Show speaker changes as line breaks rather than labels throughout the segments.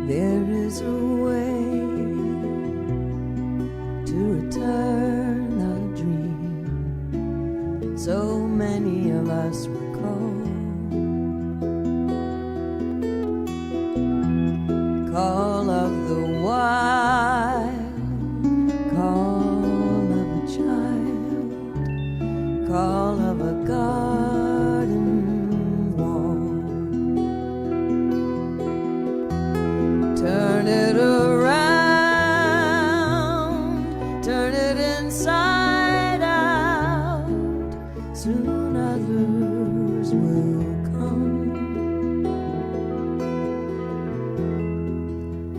There is a way to return the dream so many of us recall. Call of the wild, call of a child, call of a garden wall. Turn it around, turn it inside out. Soon others will come.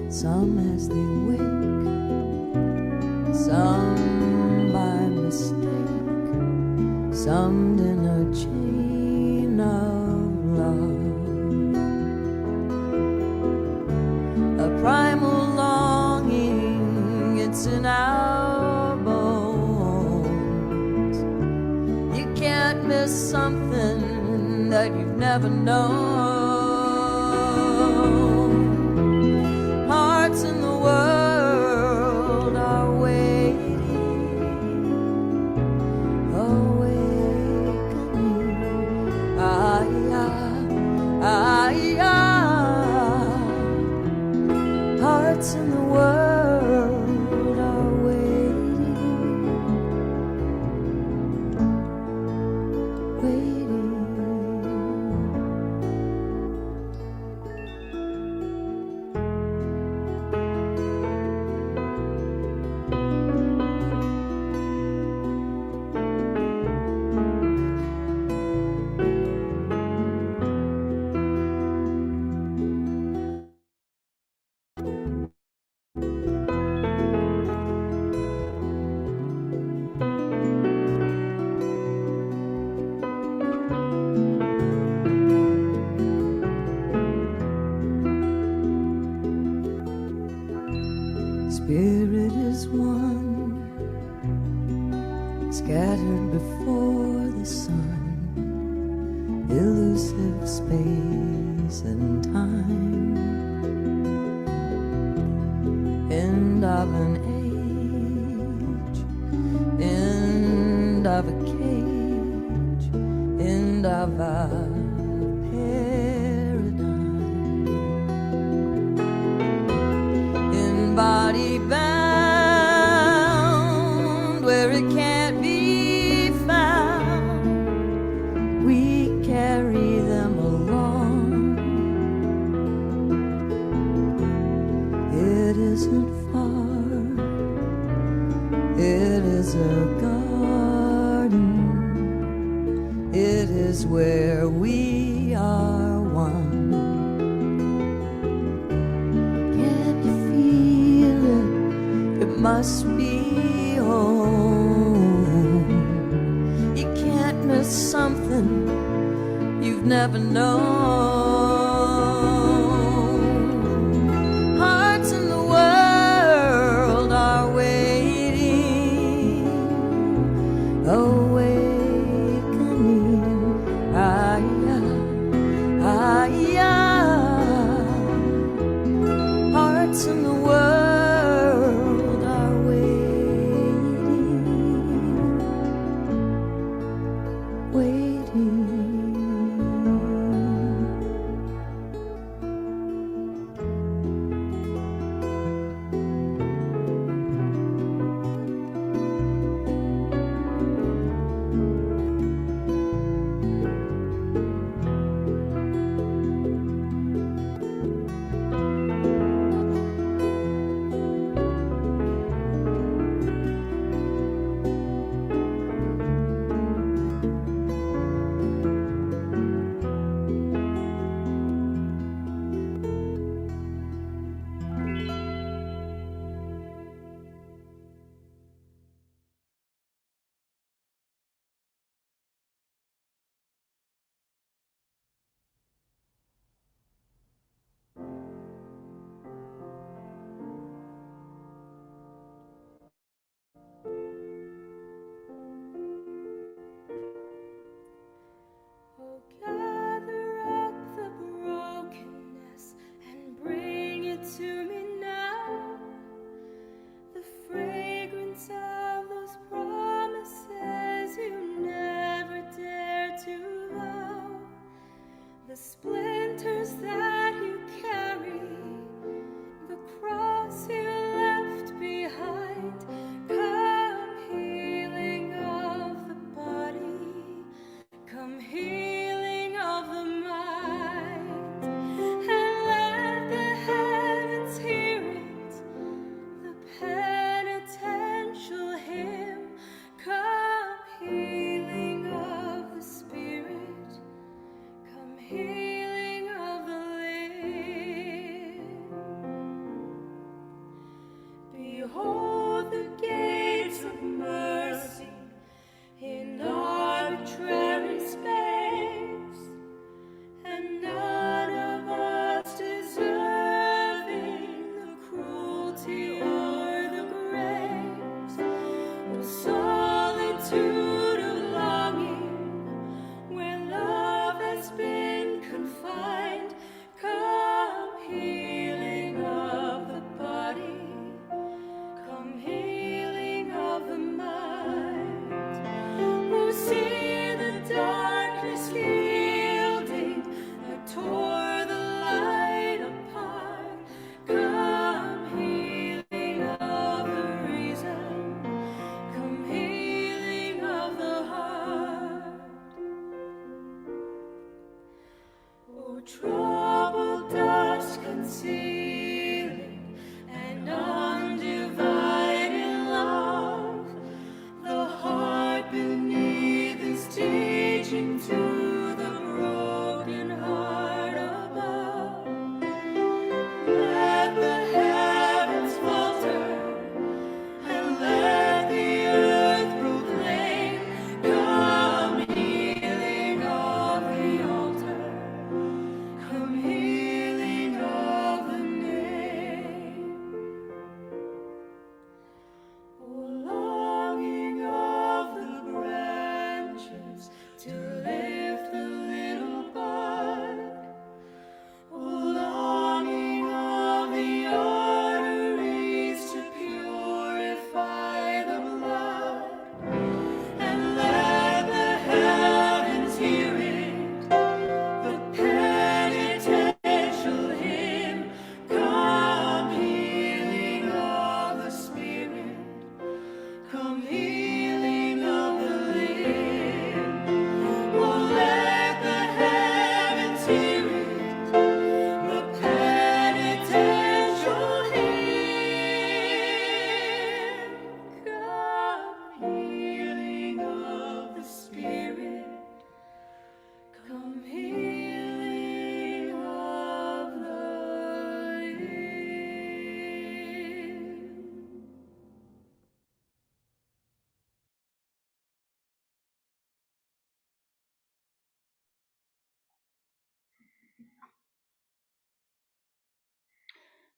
Some as they wake, some by mistake, summed in a chain of love. A primal longing, it's in our bones. You can't miss something that you've never known. Hearts in the world are waiting, awakening. Ah, hearts in the world are waiting, waiting. Spirit is one, scattered before the sun, elusive space and time. End of an age, end of a cage, end of a body bound where it can't be found. We carry them along. It isn't far, it is a garden, it is where we are one. Must be home. You can't miss something you've never known. Hearts in the world are waiting, awakening. Hearts in the world.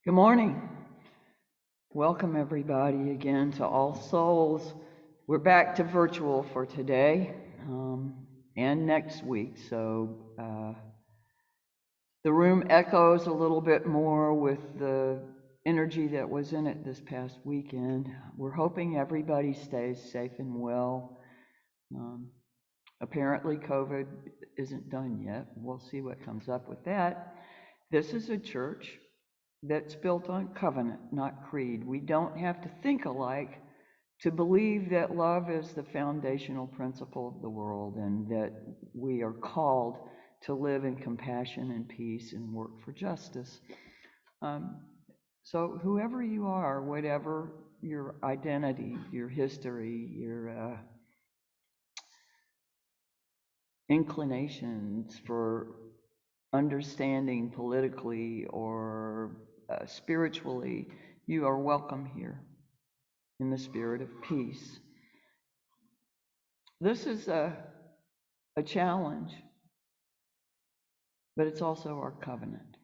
Good morning. Welcome everybody again to All Souls. We're back to virtual for today and next week. So the room echoes a little bit more with the energy that was in it this past weekend. We're hoping everybody stays safe and well. Apparently COVID isn't done yet. We'll see what comes up with that. This is a church that's built on covenant, not creed. We don't have to think alike to believe that love is the foundational principle of the world and that we are called to live in compassion and peace and work for justice. So whoever you are, whatever your identity, your history, your inclinations for understanding politically or spiritually, you are welcome here in the spirit of peace. This is a challenge, but it's also our covenant.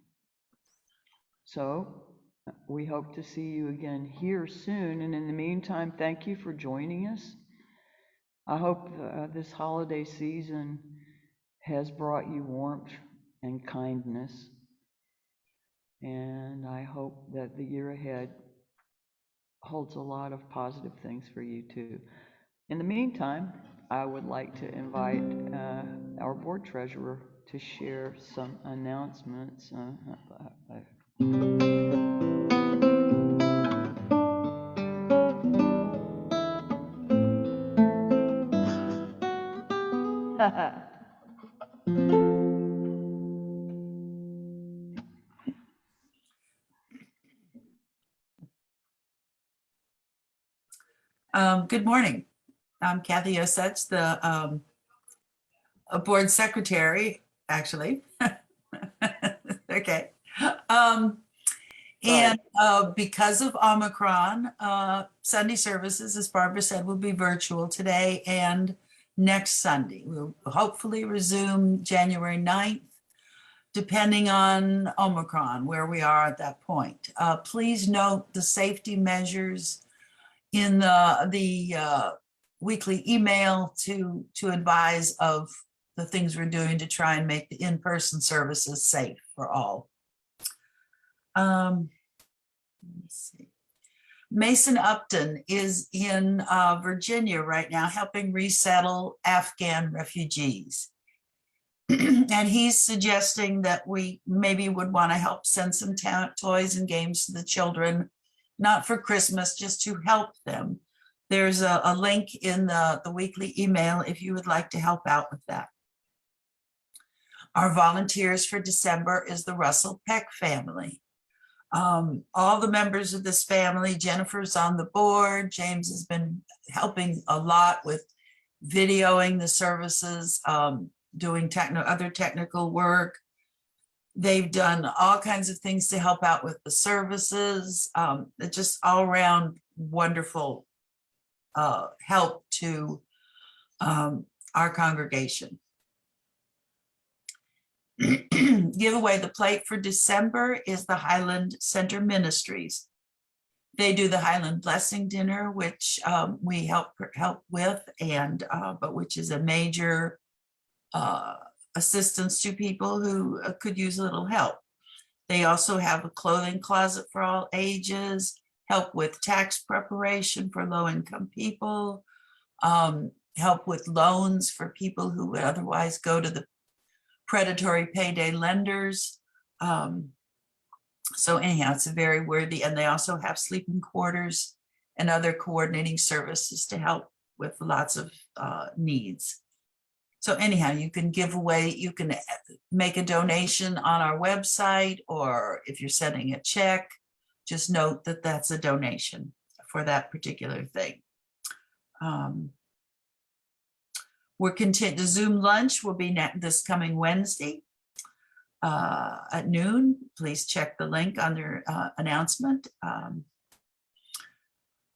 So we hope to see you again here soon. And in the meantime, thank you for joining us. I hope this holiday season has brought you warmth and kindness. And I hope that the year ahead holds a lot of positive things for you too. In the meantime, I would like to invite our board treasurer to share some announcements.
Good morning. I'm Kathy Osech, the board secretary, actually. Okay. And because of Omicron, Sunday services, as Barbara said, will be virtual today and next Sunday. We'll hopefully resume January 9th, depending on Omicron, where we are at that point. Please note the safety measures in the weekly email to advise of the things we're doing to try and make the in-person services safe for all. Let's see. Mason Upton is in Virginia right now helping resettle Afghan refugees. And he's suggesting that we maybe would want to help send some toys and games to the children, not for Christmas, just to help them. There's a link in the weekly email if you would like to help out with that. Our volunteers for December is the Russell Peck family. All the members of this family, Jennifer's on the board, James has been helping a lot with videoing the services, doing other technical work. They've done all kinds of things to help out with the services. It's just all around wonderful help to our congregation. Giveaway the plate for December is the Highland Center Ministries. They do the Highland Blessing Dinner, which we help with, and but which is a major assistance to people who could use a little help. They also have a clothing closet for all ages, help with tax preparation for low-income people, help with loans for people who would otherwise go to the predatory payday lenders. So anyhow, it's a very worthy, and they also have sleeping quarters and other coordinating services to help with lots of needs. So anyhow, you can give away, you can make a donation on our website, or if you're sending a check, just note that that's a donation for that particular thing. The Zoom lunch will be this coming Wednesday at noon. Please check the link under announcement.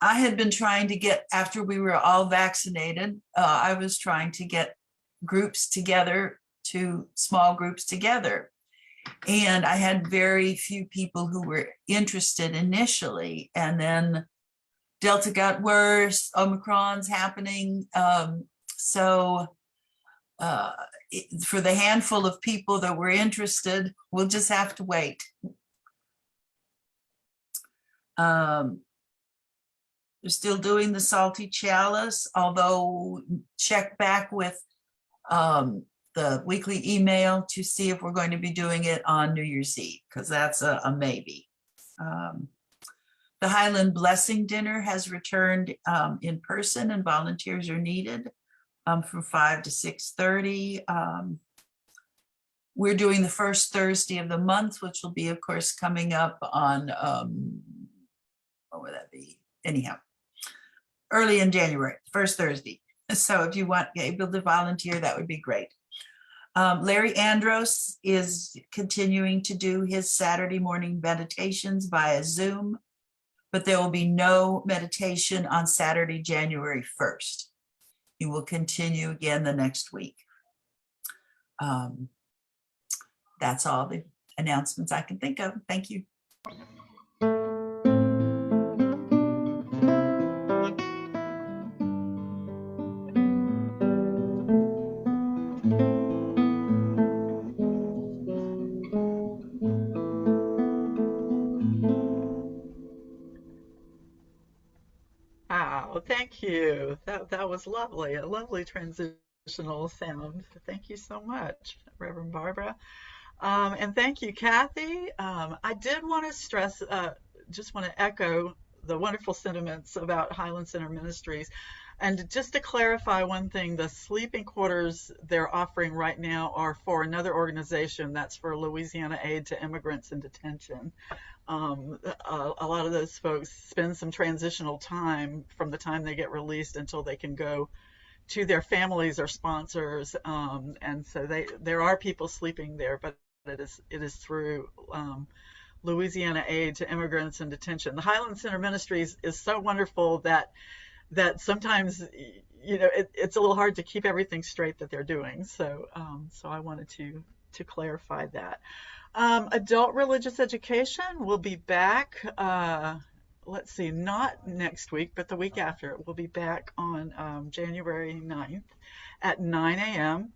I had been trying to get, after we were all vaccinated, I was trying to get groups together, small groups together. And I had very few people who were interested initially. And then Delta got worse, Omicron's happening. So for the handful of people that were interested, we'll just have to wait. They're still doing the salty chalice, although check back with the weekly email to see if we're going to be doing it on New Year's Eve, because that's a maybe. The Highland Blessing Dinner has returned in person, and volunteers are needed from 5 to 6:30. We're doing the first Thursday of the month, which will be, of course, coming up on, what would that be? Anyhow, early in January, first Thursday. So if you want able to volunteer, that would be great. Larry Andros is continuing to do his Saturday morning meditations via Zoom, but there will be no meditation on Saturday, January 1st. He will continue again the next week. That's all the announcements I can think of. Thank you.
Wow, thank you. That was lovely. A lovely transitional sound. Thank you so much, Reverend Barbara. And thank you, Kathy. I did want to stress, just want to echo the wonderful sentiments about Highland Center Ministries. And just to clarify one thing, the sleeping quarters they're offering right now are for another organization that's for Louisiana Aid to Immigrants in Detention. A lot of those folks spend some transitional time from the time they get released until they can go to their families or sponsors. And so there are people sleeping there, but it is through Louisiana Aid to Immigrants in Detention. The Highland Center Ministries is so wonderful that sometimes it's a little hard to keep everything straight that they're doing. So I wanted to clarify that. Adult religious education will be back. Let's see, not next week, but the week after. We'll be back on January 9th at 9 a.m.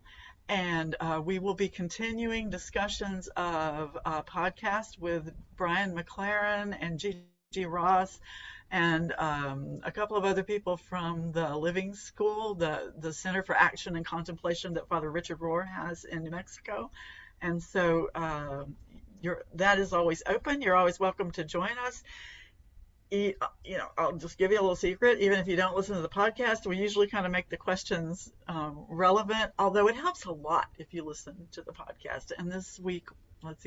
And we will be continuing discussions of podcasts with Brian McLaren and Gigi Ross and a couple of other people from the Living School, the Center for Action and Contemplation that Father Richard Rohr has in New Mexico. And so that is always open. You're always welcome to join us. I'll just give you a little secret. Even if you don't listen to the podcast, we usually kind of make the questions relevant, although it helps a lot if you listen to the podcast. And this week,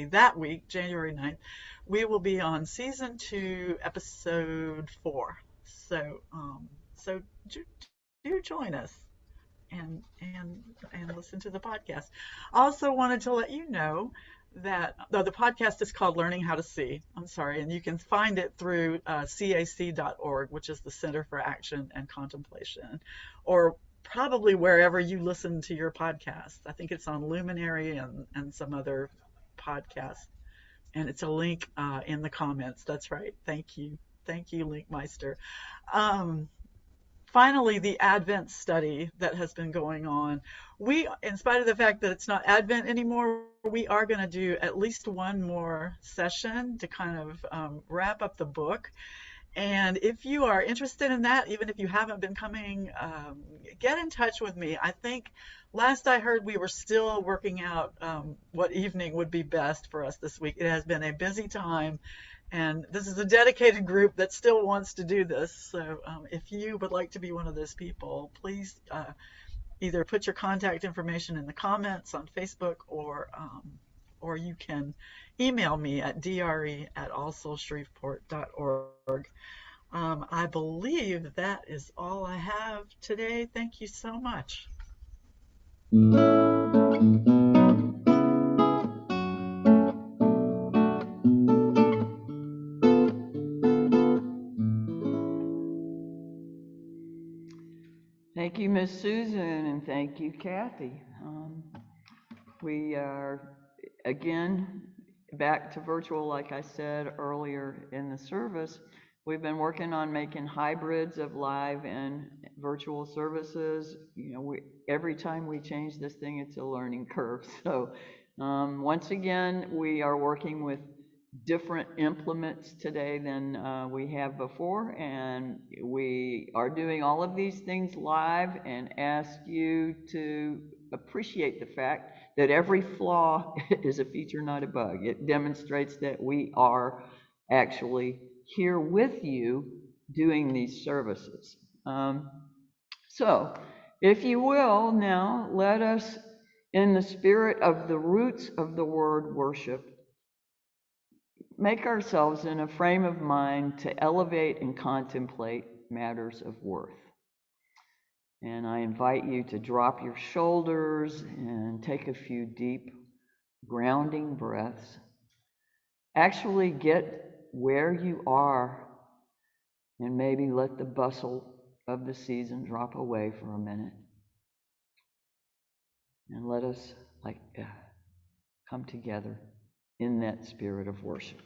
that week, January 9th, we will be on season 2, episode 4. So do join us and listen to the podcast. Also wanted to let you know that the podcast is called Learning How to See. I'm sorry, and you can find it through cac.org, which is the Center for Action and Contemplation, or probably wherever you listen to your podcast. I think it's on Luminary and some other podcasts, and it's a link in the comments. That's right. Thank you, Linkmeister. Finally, the Advent study that has been going on. We, in spite of the fact that it's not Advent anymore, we are going to do at least one more session to kind of wrap up the book. And if you are interested in that, even if you haven't been coming, get in touch with me. I think last I heard we were still working out what evening would be best for us this week. It has been a busy time. And this is a dedicated group that still wants to do this. So if you would like to be one of those people, please either put your contact information in the comments on Facebook, or you can email me at dre@allsoulshreveport.org. I believe that is all I have today. Thank you so much.
Thank you, Miss Susan, and thank you, Kathy. We are, again, back to virtual, like I said earlier in the service, we've been working on making hybrids of live and virtual services. You know, every time we change this thing, it's a learning curve. So once again, we are working with different implements today than we have before, and we are doing all of these things live and ask you to appreciate the fact that every flaw is a feature, not a bug. It demonstrates that we are actually here with you doing these services. So, if you will, now let us, in the spirit of the roots of the word worship, make ourselves in a frame of mind to elevate and contemplate matters of worth. And I invite you to drop your shoulders and take a few deep, grounding breaths. Actually get where you are and maybe let the bustle of the season drop away for a minute. And let us come together in that spirit of worship.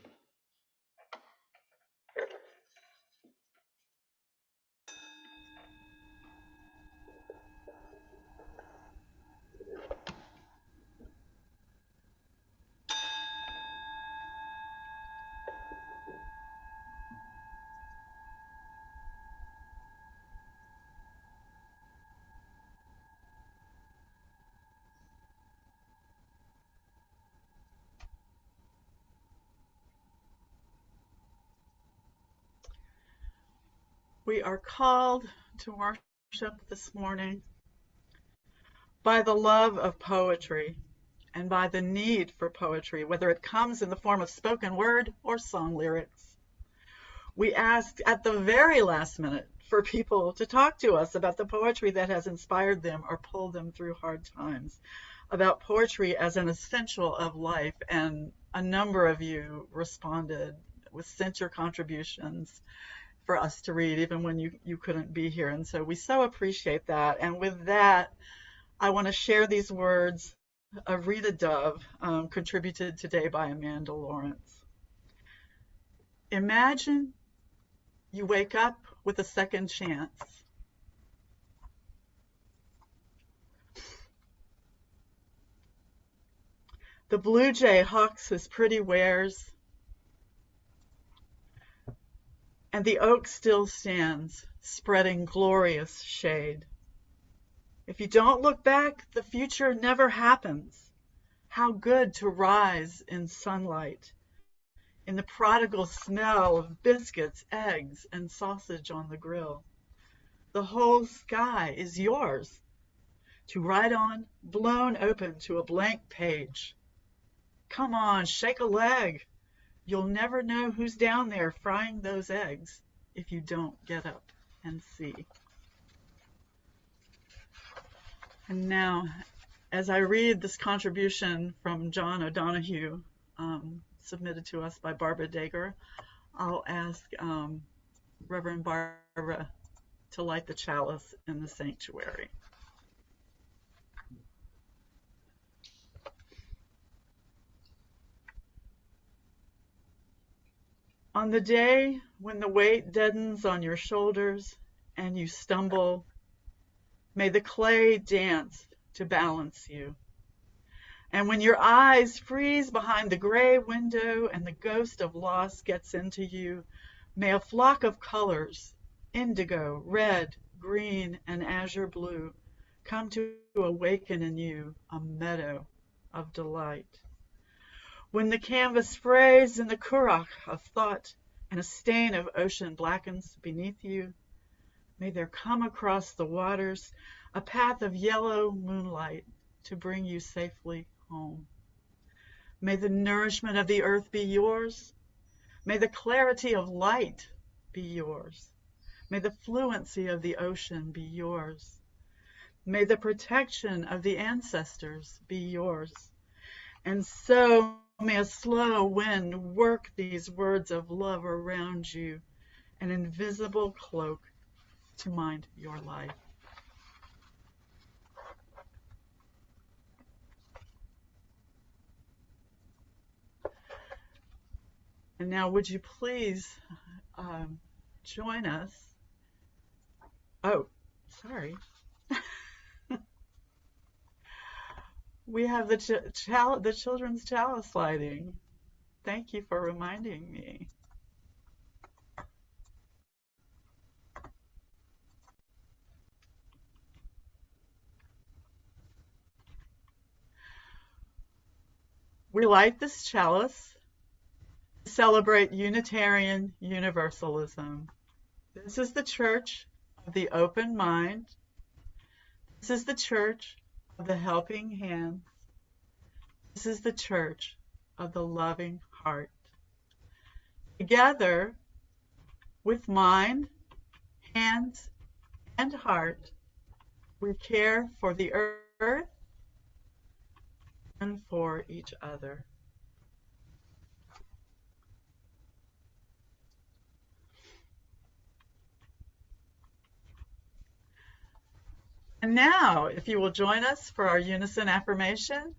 We are called to worship this morning by the love of poetry and by the need for poetry, whether it comes in the form of spoken word or song lyrics. We asked at the very last minute for people to talk to us about the poetry that has inspired them or pulled them through hard times, about poetry as an essential of life, and a number of you responded sent your contributions for us to read, even when you couldn't be here. And so we so appreciate that. And with that, I want to share these words of Rita Dove, contributed today by Amanda Lawrence. Imagine you wake up with a second chance. The blue jay hawks his pretty wares, and the oak still stands, spreading glorious shade. If you don't look back, the future never happens. How good to rise in sunlight, in the prodigal smell of biscuits, eggs, and sausage on the grill. The whole sky is yours to write on, blown open to a blank page. Come on, shake a leg. You'll never know who's down there frying those eggs if you don't get up and see. And now, as I read this contribution from John O'Donohue, submitted to us by Barbara Dager, I'll ask Reverend Barbara to light the chalice in the sanctuary. On the day when the weight deadens on your shoulders and you stumble, may the clay dance to balance you. And when your eyes freeze behind the gray window and the ghost of loss gets into you, may a flock of colors, indigo, red, green, and azure blue, come to awaken in you a meadow of delight. When the canvas frays in the currach of thought and a stain of ocean blackens beneath you, may there come across the waters a path of yellow moonlight to bring you safely home. May the nourishment of the earth be yours. May the clarity of light be yours. May the fluency of the ocean be yours. May the protection of the ancestors be yours. And so may a slow wind work these words of love around you, an invisible cloak to mind your life. And now, would you please join us? Oh, sorry. We have the children's chalice lighting. Thank you for reminding me. We light this chalice to celebrate Unitarian Universalism. This is the church of the open mind. This is the church of the helping hand. This is the church of the loving heart. Together, with mind, hands, and heart, we care for the earth and for each other. And now, if you will join us for our unison affirmation.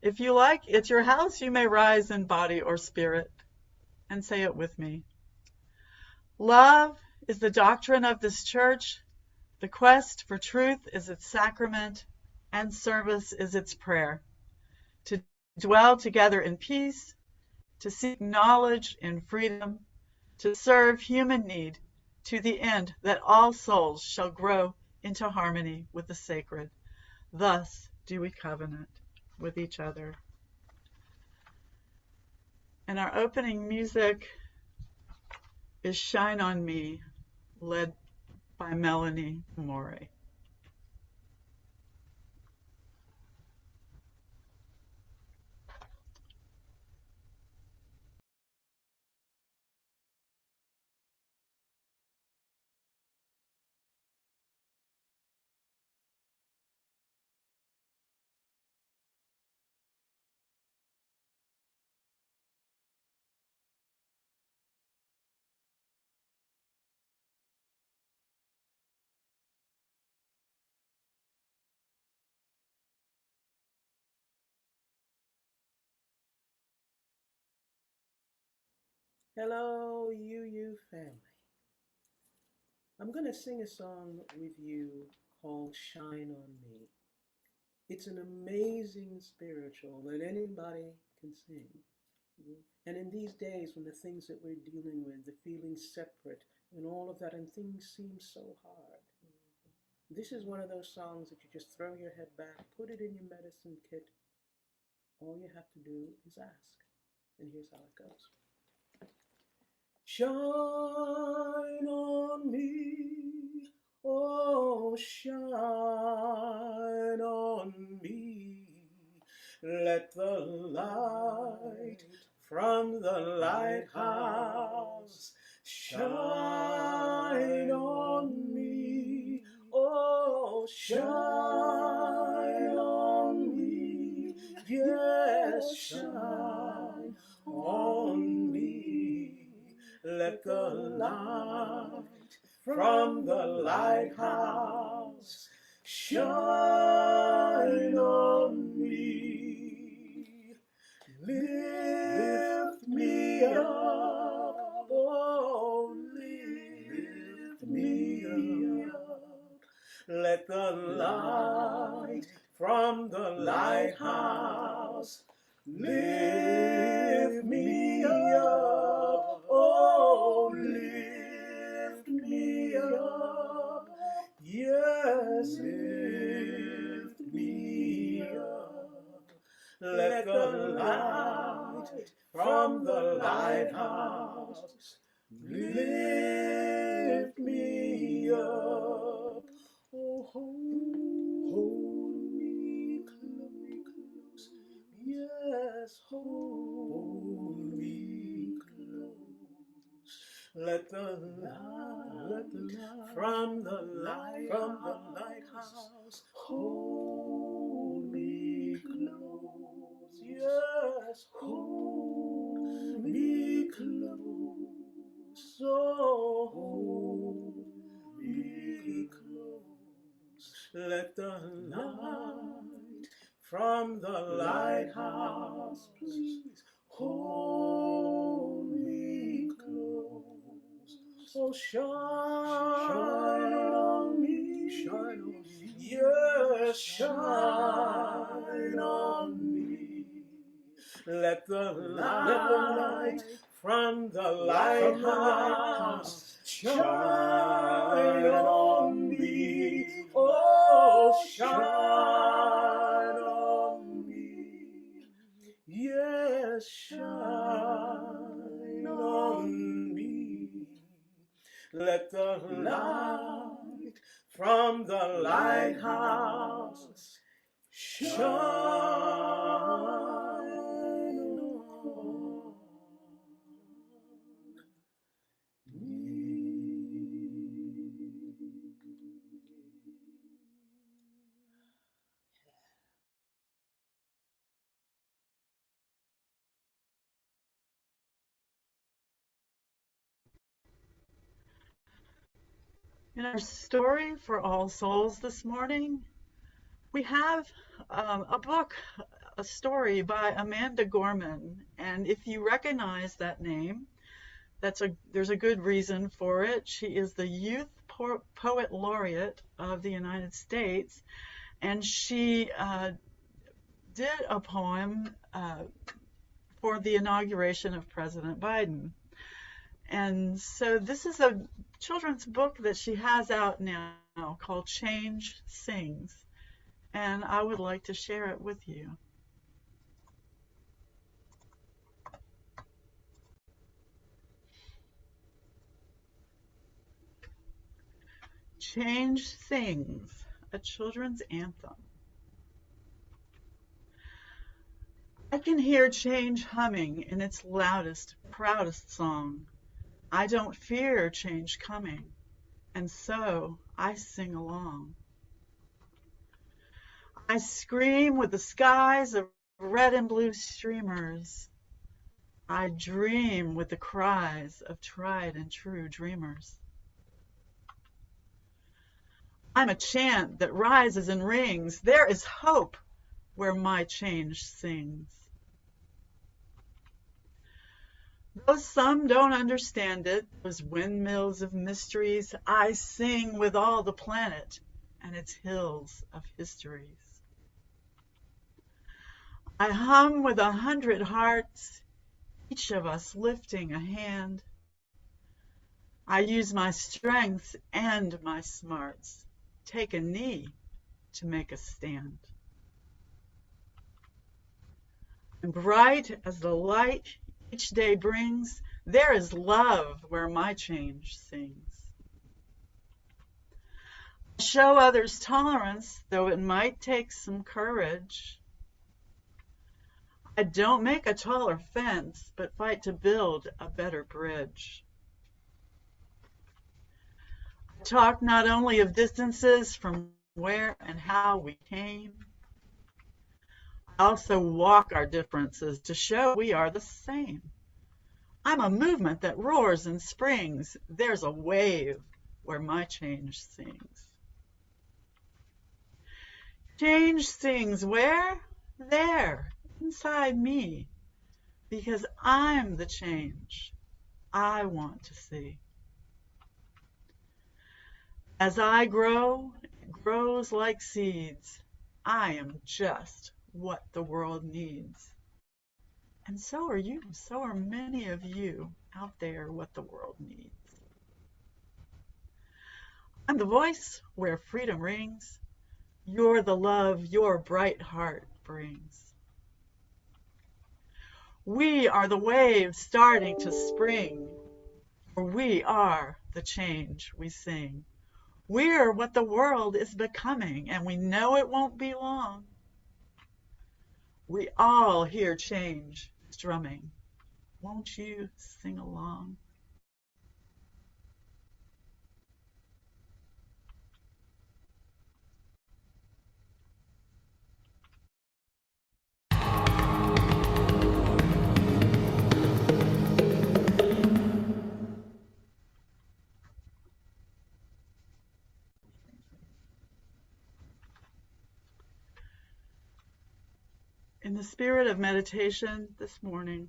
If you like, it's your house, you may rise in body or spirit and say it with me. Love is the doctrine of this church. The quest for truth is its sacrament, and service is its prayer. To dwell together in peace, to seek knowledge in freedom, to serve human need to the end that all souls shall grow into harmony with the sacred. Thus do we covenant with each other. And our opening music is Shine on Me, led by Melanie Morey.
Hello, you family. I'm going to sing a song with you called Shine on Me. It's an amazing spiritual that anybody can sing. And in these days when the things that we're dealing with, the feeling separate and all of that, and things seem so hard, this is one of those songs that you just throw your head back, put it in your medicine kit. All you have to do is ask. And here's how it goes. Shine on me, oh shine on me. Let the light from the lighthouse shine on me, oh shine on me, yes, shine on me. Let the light from the lighthouse shine on me. Lift me up, oh, lift me up. Let the light from the lighthouse lift me up, oh, lift me up, yes, lift me up. Let the light from the lighthouse lift me up, oh, hold me close, yes, hold me close. Let the light from the lighthouse hold me close, yes, hold me close, oh, hold me close. Let the light from the lighthouse please hold Oh, shine on me, shine on me. Yes, shine on me. Let the light from the lighthouse shine on me. Oh, shine on me. Yes, shine on me. Let the light from the lighthouse shine on
In our story for All Souls this morning, we have a book, a story by Amanda Gorman. And if you recognize that name, there's a good reason for it. She is the Youth Poet Laureate of the United States, and she did a poem for the inauguration of President Biden. And so this is a children's book that she has out now called Change Sings, and I would like to share it with you. Change Sings, a children's anthem. I can hear change humming in its loudest, proudest song. I don't fear change coming, and so I sing along. I scream with the skies of red and blue streamers. I dream with the cries of tried and true dreamers. I'm a chant that rises and rings. There is hope where my change sings. Though some don't understand it, those windmills of mysteries, I sing with all the planet and its hills of histories. I hum with 100 hearts, each of us lifting a hand. I use my strength and my smarts, take a knee to make a stand. And bright as the light each day brings, there is love where my change sings. I show others tolerance, though it might take some courage. I don't make a taller fence, but fight to build a better bridge. I talk not only of distances from where and how we came, I also walk our differences to show we are the same. I'm a movement that roars and springs. There's a wave where my change sings. Change sings where? There, inside me, because I'm the change I want to see. As I grow, it grows like seeds. I am just what the world needs. And so are you. So are many of you out there what the world needs. I'm the voice where freedom rings. You're the love your bright heart brings. We are the waves starting to spring, for we are the change we sing. We're what the world is becoming, and we know it won't be long. We all hear change strumming. Won't you sing along? In the spirit of meditation this morning,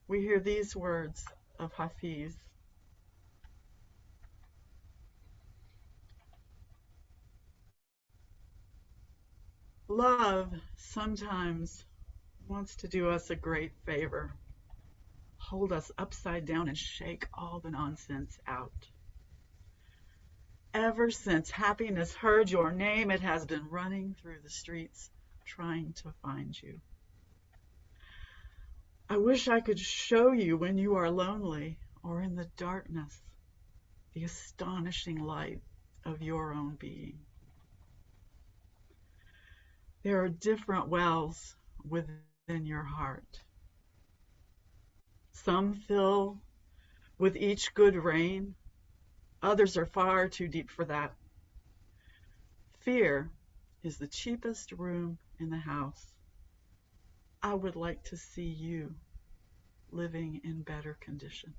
we hear these words of Hafiz. Love sometimes wants to do us a great favor, hold us upside down and shake all the nonsense out. Ever since happiness heard your name, it has been running through the streets trying to find you. I wish I could show you when you are lonely or in the darkness, the astonishing light of your own being. There are different wells within your heart. Some fill with each good rain, others are far too deep for that. Fear is the cheapest room in the house. I would like to see you living in better conditions.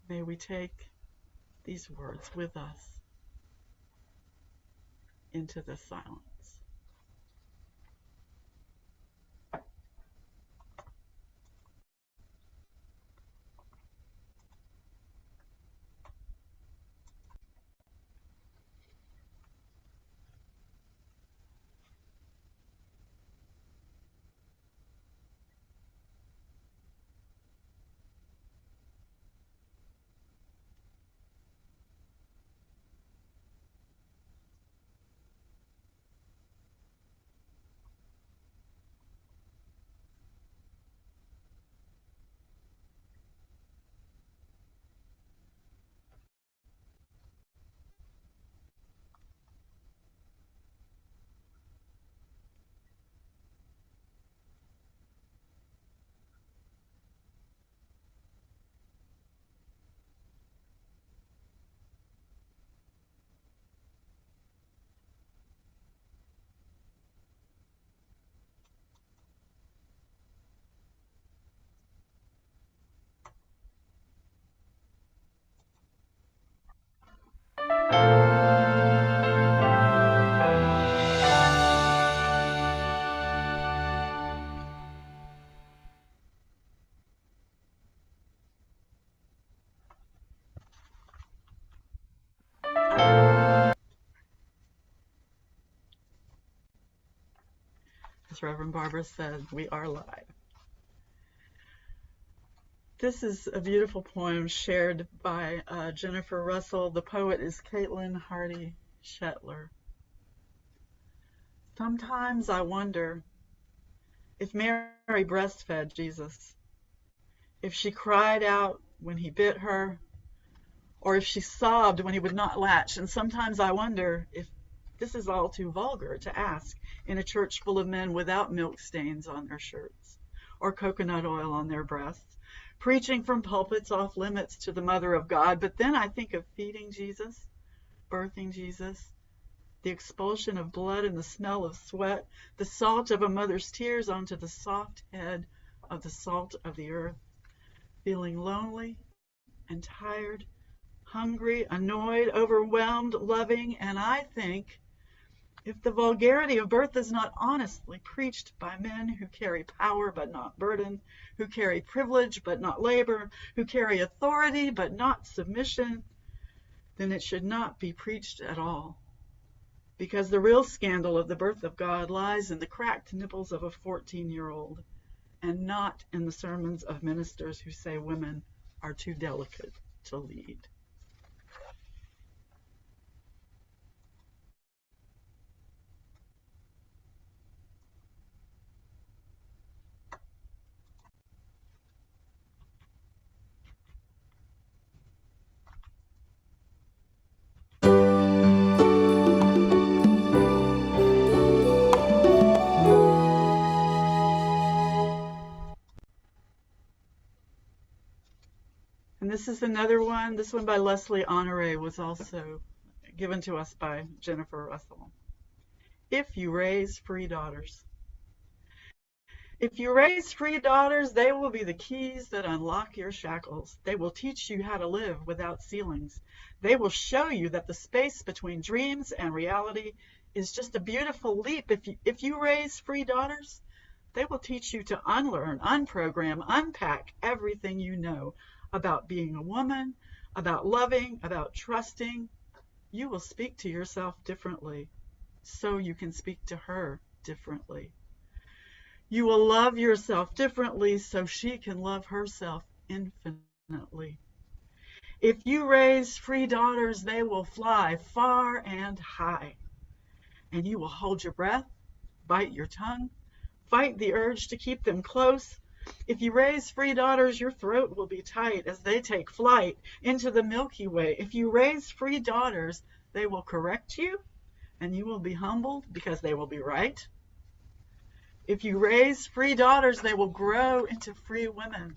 May we take these words with us into the silence. As Reverend Barbara said, we are live. This is a beautiful poem shared by Jennifer Russell. The poet is Caitlin Hardy Shetler. Sometimes I wonder if Mary breastfed Jesus, if she cried out when he bit her, or if she sobbed when he would not latch. And sometimes I wonder if this is all too vulgar to ask in a church full of men without milk stains on their shirts or coconut oil on their breasts, preaching from pulpits off limits to the Mother of God. But then I think of feeding Jesus, birthing Jesus, the expulsion of blood and the smell of sweat, the salt of a mother's tears onto the soft head of the salt of the earth, feeling lonely and tired, hungry, annoyed, overwhelmed, loving. And I think, if the vulgarity of birth is not honestly preached by men who carry power but not burden, who carry privilege but not labor, who carry authority but not submission, then it should not be preached at all. Because the real scandal of the birth of God lies in the cracked nipples of a 14-year-old and not in the sermons of ministers who say women are too delicate to lead. And this is another one. This one by Leslie Honoré was also given to us by Jennifer Russell. If you raise free daughters. If you raise free daughters, they will be the keys that unlock your shackles. They will teach you how to live without ceilings. They will show you that the space between dreams and reality is just a beautiful leap. If you raise free daughters, they will teach you to unlearn, unprogram, unpack everything you know about being a woman, about loving, about trusting. You will speak to yourself differently. so you can speak to her differently. You will love yourself differently so she can love herself infinitely. If you raise free daughters, they will fly far and high, and you will hold your breath, bite your tongue, fight the urge to keep them close. If you raise free daughters, your throat will be tight as they take flight into the Milky Way. If you raise free daughters, they will correct you, and you will be humbled because they will be right. If you raise free daughters, they will grow into free women,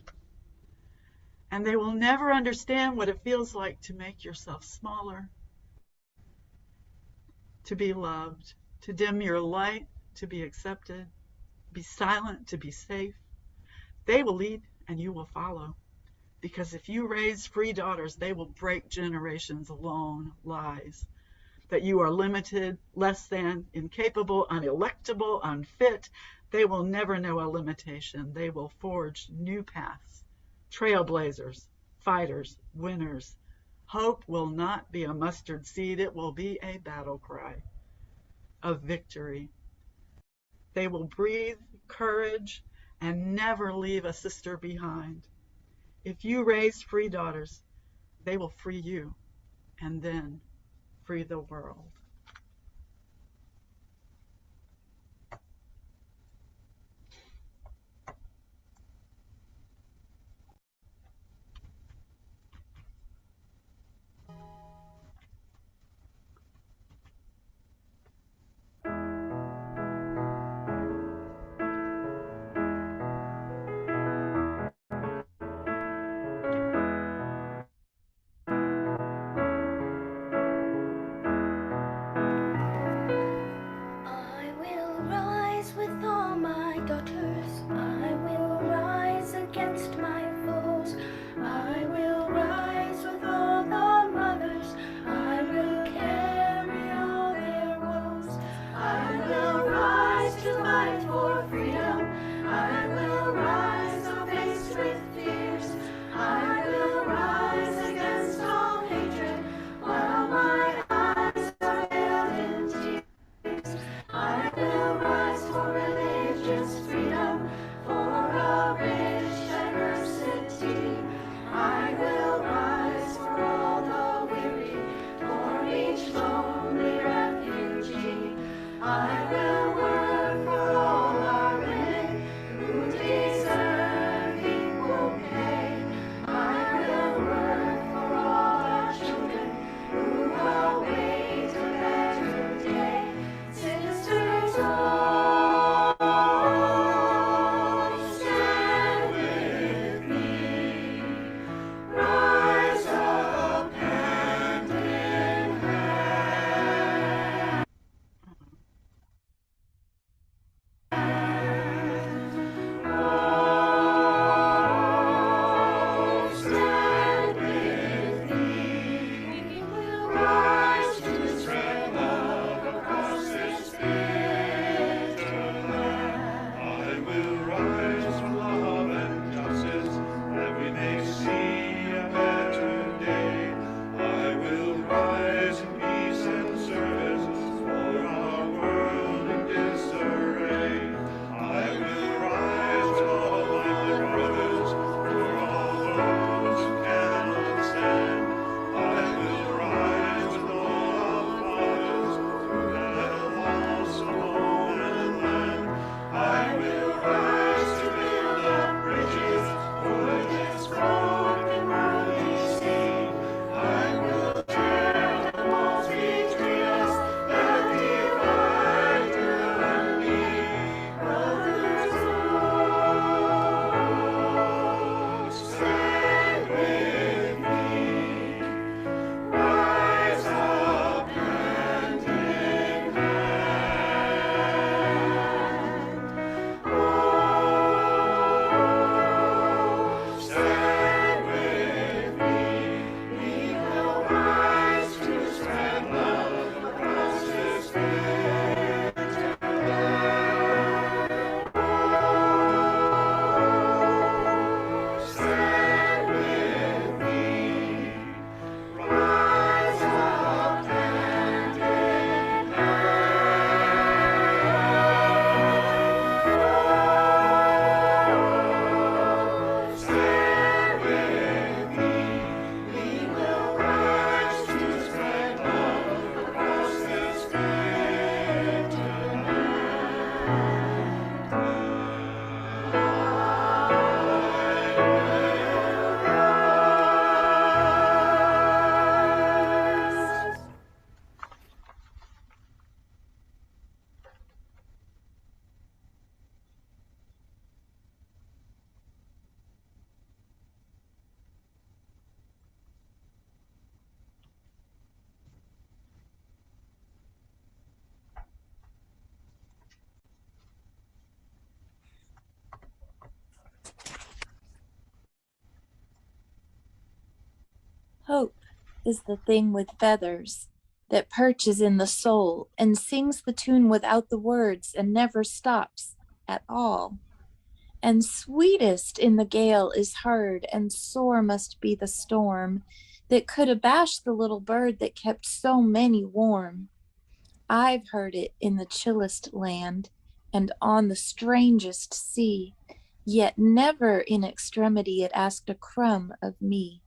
and they will never understand what it feels like to make yourself smaller, to be loved, to dim your light, to be accepted, be silent, to be safe. They will lead and you will follow. Because if you raise free daughters, they will break generations' long lies that you are limited, less than, incapable, unelectable, unfit. They will never know a limitation. They will forge new paths, trailblazers, fighters, winners. Hope will not be a mustard seed. It will be a battle cry of victory. They will breathe courage and never leave a sister behind. If you raise free daughters, they will free you and then free the world.
Hope is the thing with feathers that perches in the soul and sings the tune without the words and never stops at all. And sweetest in the gale is heard, and sore must be the storm that could abash the little bird that kept so many warm. I've heard it in the chillest land and on the strangest sea, yet never in extremity it asked a crumb of me.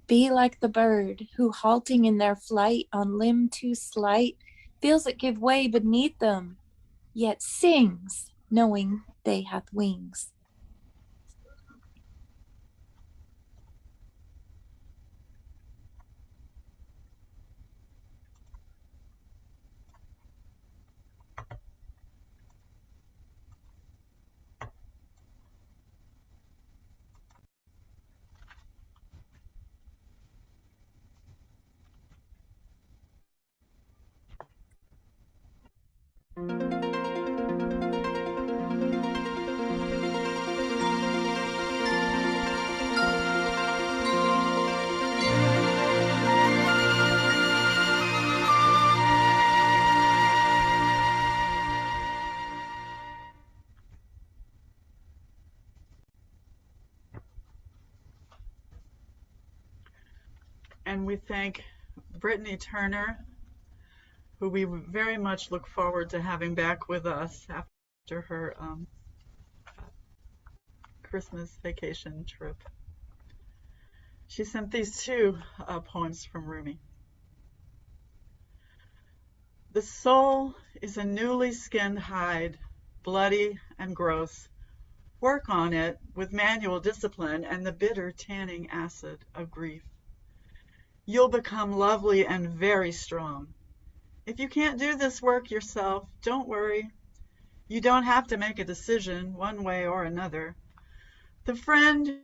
Be like the bird who, halting in their flight on limb too slight, feels it give way beneath them, yet sings, knowing they hath wings.
And we thank Brittany Turner, who we very much look forward to having back with us after her Christmas vacation trip. She sent these two poems from Rumi. The soul is a newly skinned hide, bloody and gross. Work on it with manual discipline and the bitter tanning acid of grief. You'll become lovely and very strong. If you can't do this work yourself, don't worry. You don't have to make a decision one way or another. The friend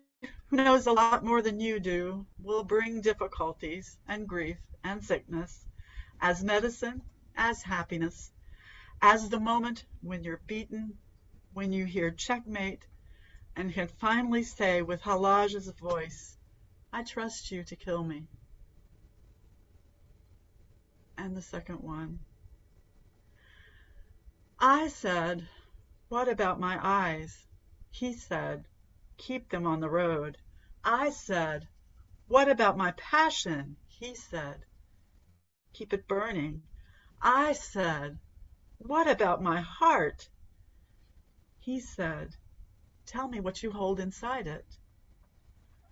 who knows a lot more than you do will bring difficulties and grief and sickness as medicine, as happiness, as the moment when you're beaten, when you hear checkmate, and can finally say with Halaj's voice, I trust you to kill me. And the second one. I said, what about my eyes? He said, keep them on the road. I said, what about my passion? He said, keep it burning. I said, what about my heart? He said, tell me what you hold inside it.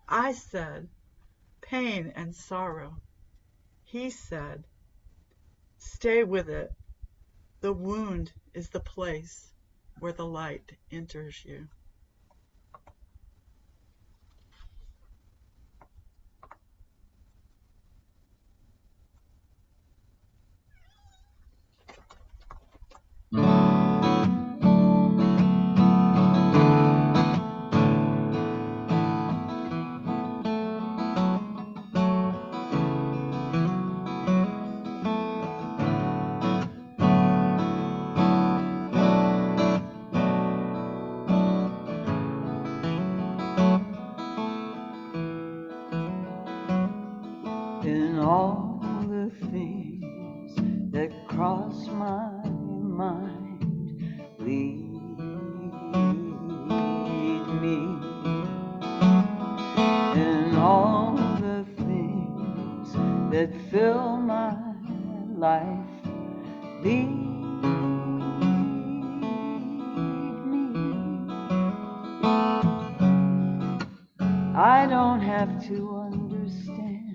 I said, pain and sorrow. He said, stay with it. The wound is the place where the light enters you.
In all the things that cross my mind, lead me. In all the things that fill my life, lead me. I don't have to understand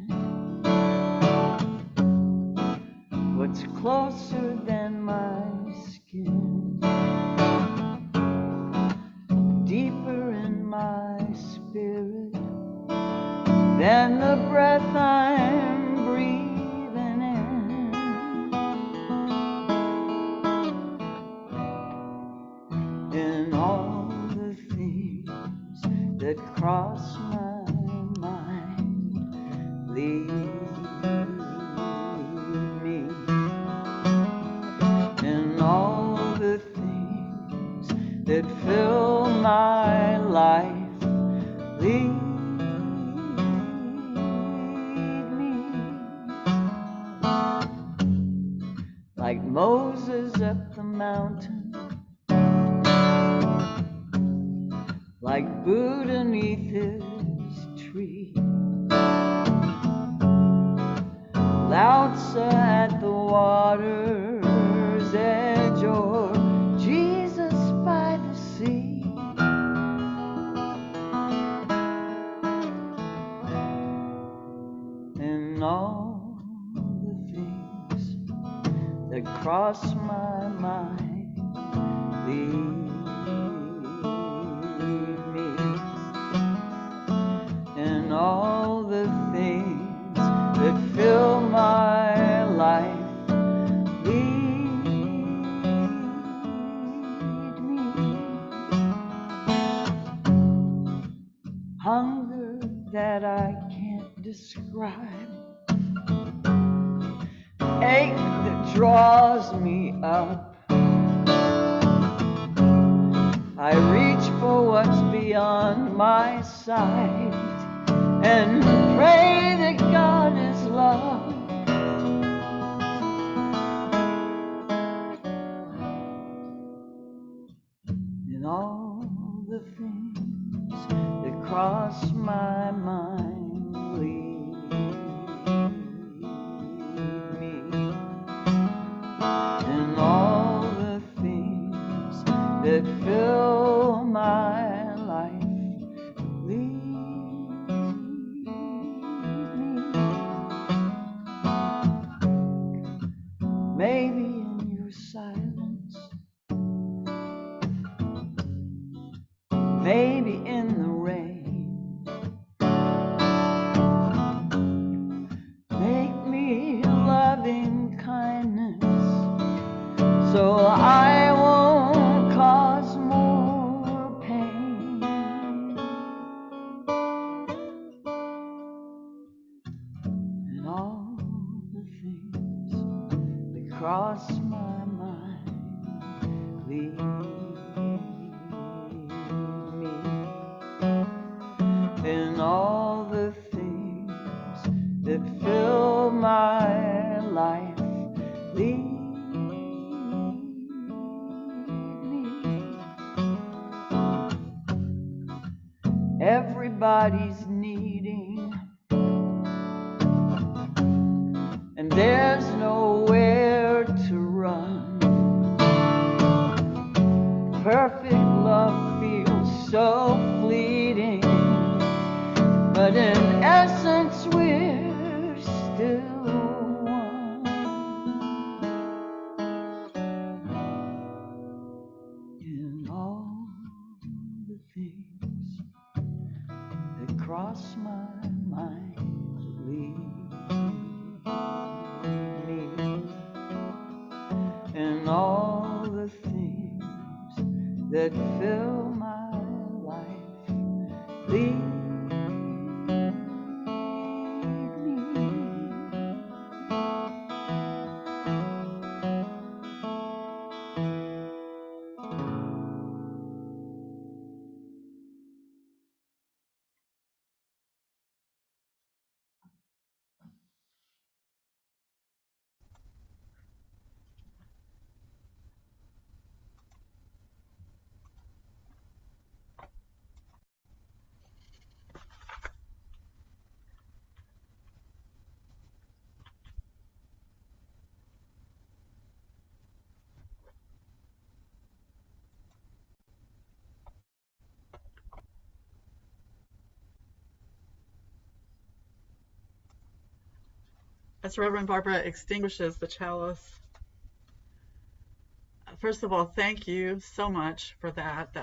what's closer than my skin, deeper in my spirit than the breath I'm breathing in. In all the things that cross my mind, lead me. In all the things that fill my life, lead me. Like Moses up the mountain, like Buddha neath his tree, Lao Tzu at the water's edge, or Jesus by the sea. And all the things that cross my mind lead me, and all the things that fill my life lead me. Hunger that I can't describe, ache that draws me up. I reach for what's beyond my sight and pray that God is love. And all the things that cross my mind lead me, and all the things that fill my life lead me. Maybe in your silence, maybe in the rain, make me loving kindness so I won't cause more pain. And all the things that cross my mind lead me, and all the things that fill my life lead me. Everybody's needing, and there's nowhere to run. Perfect love feels so fleeting, but in essence we're still one. In all the things that cross my mind lead me, and all the things that fill my life lead me.
As Reverend Barbara extinguishes the chalice, first of all, thank you so much for that.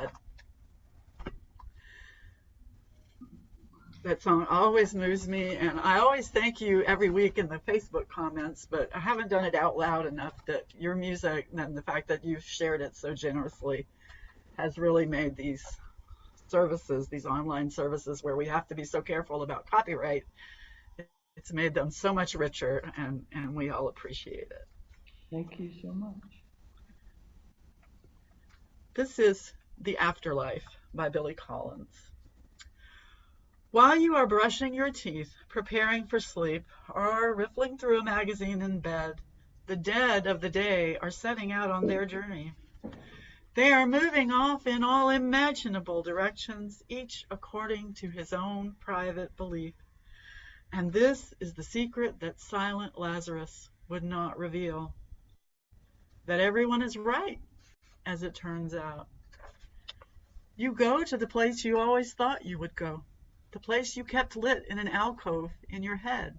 That song always moves me, and I always thank you every week in the Facebook comments, but I haven't done it out loud enough. That your music and the fact that you've shared it so generously has really made these services, these online services where we have to be so careful about copyright, it's made them so much richer, and we all appreciate it.
Thank you so much.
This is The Afterlife by Billy Collins. While you are brushing your teeth, preparing for sleep, or riffling through a magazine in bed, the dead of the day are setting out on their journey. They are moving off in all imaginable directions, each according to his own private belief. And this is the secret that silent Lazarus would not reveal. That everyone is right, as it turns out. You go to the place you always thought you would go, the place you kept lit in an alcove in your head.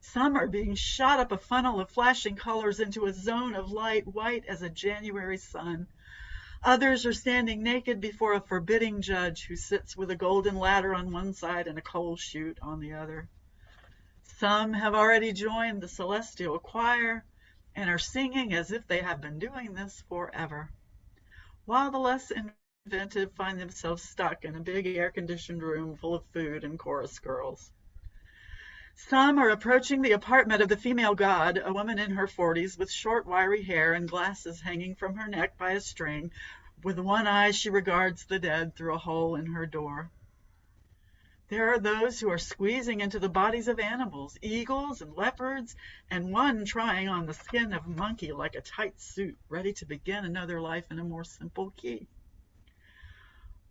Some are being shot up a funnel of flashing colors into a zone of light white as a January sun. Others are standing naked before a forbidding judge who sits with a golden ladder on one side and a coal chute on the other. Some have already joined the celestial choir and are singing as if they have been doing this forever, while the less inventive find themselves stuck in a big air-conditioned room full of food and chorus girls. Some are approaching the apartment of the female god, a woman in her 40s with short, wiry hair and glasses hanging from her neck by a string. With one eye, she regards the dead through a hole in her door. There are those who are squeezing into the bodies of animals, eagles and leopards, and one trying on the skin of a monkey like a tight suit, ready to begin another life in a more simple key.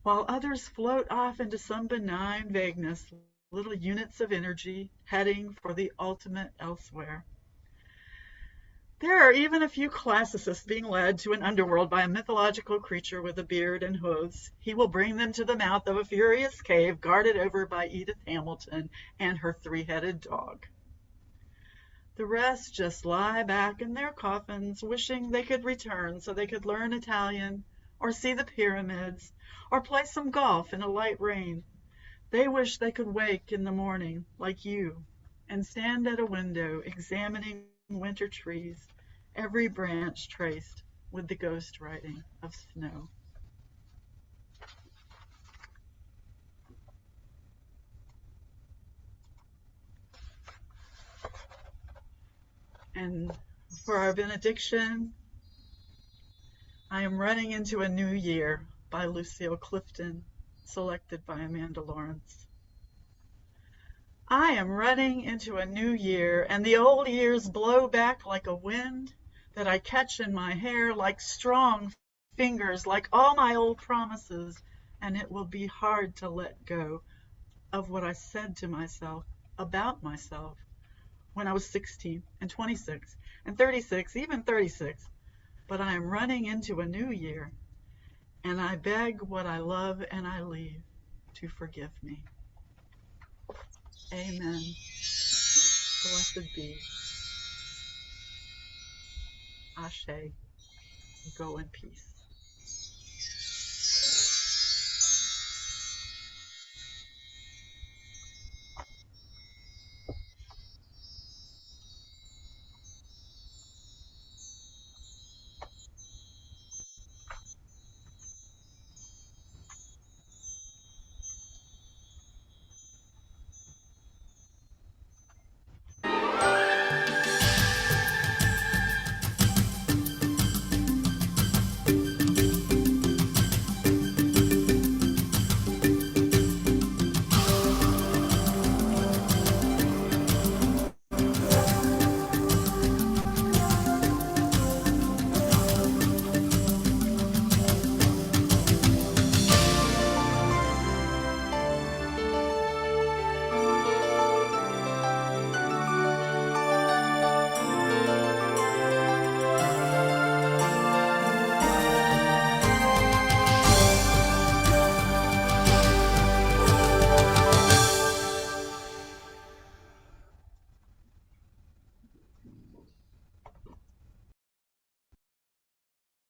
While others float off into some benign vagueness, little units of energy heading for the ultimate elsewhere. There are even a few classicists being led to an underworld by a mythological creature with a beard and hooves. He will bring them to the mouth of a furious cave guarded over by Edith Hamilton and her three-headed dog. The rest just lie back in their coffins, wishing they could return so they could learn Italian, or see the pyramids, or play some golf in a light rain. They wish they could wake in the morning, like you, and stand at a window examining winter trees, every branch traced with the ghost writing of snow. And for our benediction, I am running into a new year by Lucille Clifton, selected by Amanda Lawrence. I am running into a new year, and the old years blow back like a wind that I catch in my hair, like strong fingers, like all my old promises, and it will be hard to let go of what I said to myself about myself when I was 16 and 26 and 36, even 36. But I am running into a new year, and I beg what I love and I leave to forgive me. Amen. Blessed be. Ashe. Go in peace.